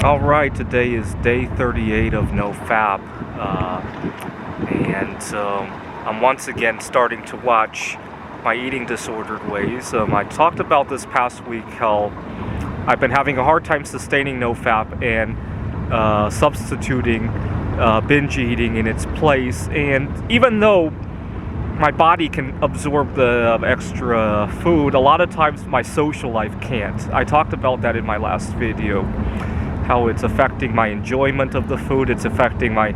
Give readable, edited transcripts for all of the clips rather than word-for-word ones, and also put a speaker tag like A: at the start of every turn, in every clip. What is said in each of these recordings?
A: All right, today is day 38 of NoFap, and I'm once again starting to watch my eating disordered ways. I talked about this past week how I've been having a hard time sustaining NoFap and substituting binge eating in its place, and even though my body can absorb the extra food, a lot of times my social life can't. I talked about that in my last video, how it's affecting my enjoyment of the food, it's affecting my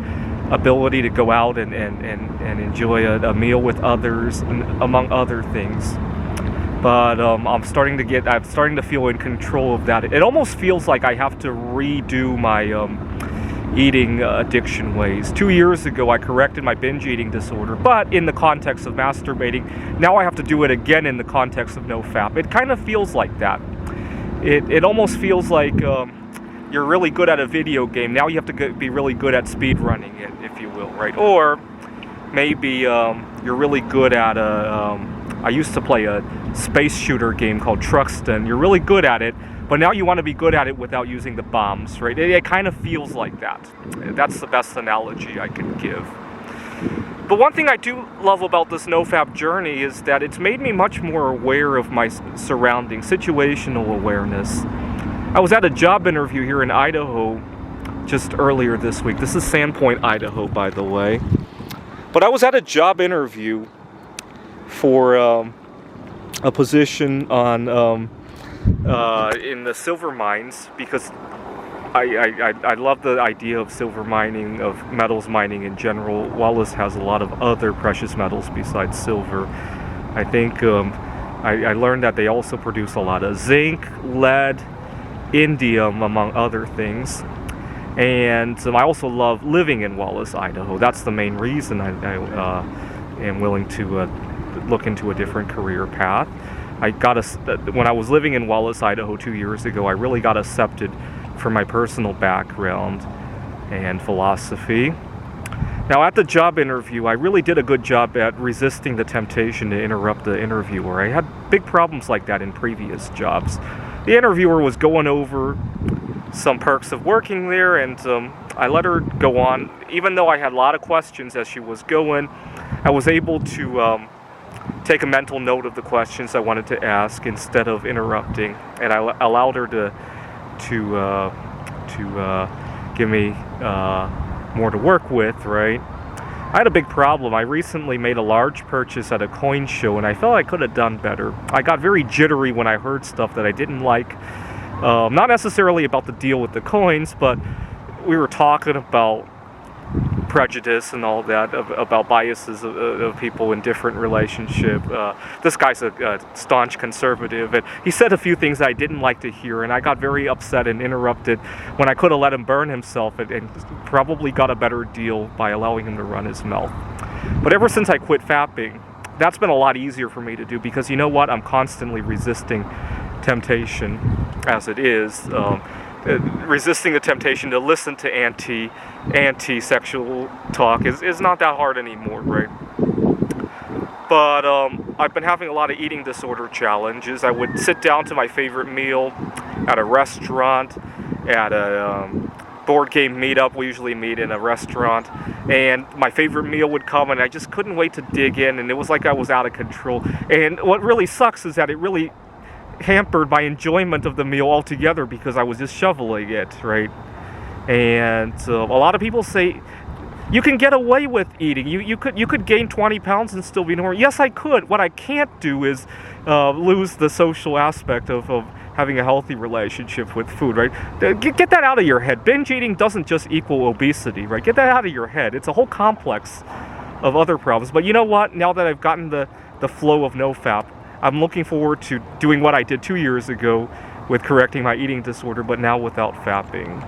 A: ability to go out and enjoy a meal with others, among other things. But I'm starting to feel in control of that. It almost feels like I have to redo my eating addiction ways. 2 years ago, I corrected my binge eating disorder, but in the context of masturbating. Now I have to do it again in the context of NoFap. It kind of feels like that. It almost feels like you're really good at a video game. Now you have to be really good at speed running it, if you will, right? Or maybe you're really good at I used to play a space shooter game called Truxton. You're really good at it, but now you want to be good at it without using the bombs, right? It kind of feels like that. That's the best analogy I can give. But one thing I do love about this NoFap journey is that it's made me much more aware of my surroundings, situational awareness. I was at a job interview here in Idaho just earlier this week. This is Sandpoint, Idaho, by the way. But I was at a job interview for a position on in the silver mines, because I love the idea of silver mining, of metals mining in general. Wallace has a lot of other precious metals besides silver. I think I learned that they also produce a lot of zinc, lead, indium, among other things. And I also love living in Wallace, Idaho. That's the main reason I am willing to look into a different career path. When I was living in Wallace, Idaho 2 years ago, I really got accepted for my personal background and philosophy. Now, at the job interview, I really did a good job at resisting the temptation to interrupt the interviewer. I had big problems like that in previous jobs. The interviewer was going over some perks of working there, and I let her go on. Even though I had a lot of questions as she was going, I was able to take a mental note of the questions I wanted to ask instead of interrupting, and I allowed her to give me more to work with, right? I had a big problem. I recently made a large purchase at a coin show, and I felt I could have done better. I got very jittery when I heard stuff that I didn't like. Not necessarily about the deal with the coins, but we were talking about prejudice and all that, about biases of people in different relationships. This guy's a staunch conservative, and he said a few things I didn't like to hear, and I got very upset and interrupted when I could have let him burn himself and probably got a better deal by allowing him to run his mouth. But ever since I quit fapping, that's been a lot easier for me to do, because you know what? I'm constantly resisting temptation as it is. Resisting the temptation to listen to anti-sexual talk is not that hard anymore, right? But I've been having a lot of eating disorder challenges. I would sit down to my favorite meal at a restaurant, at a board game meetup. We usually meet in a restaurant, and my favorite meal would come, and I just couldn't wait to dig in, and it was like I was out of control. And what really sucks is that it really hampered my enjoyment of the meal altogether, because I was just shoveling it, right? And a lot of people say you can get away with eating. You could gain 20 pounds and still be normal. Yes, I could. What I can't do is lose the social aspect of having a healthy relationship with food, right? Get that out of your head. Binge eating doesn't just equal obesity, right? Get that out of your head. It's a whole complex of other problems. But you know what? Now that I've gotten the flow of NoFap, I'm looking forward to doing what I did 2 years ago with correcting my eating disorder, but now without fapping.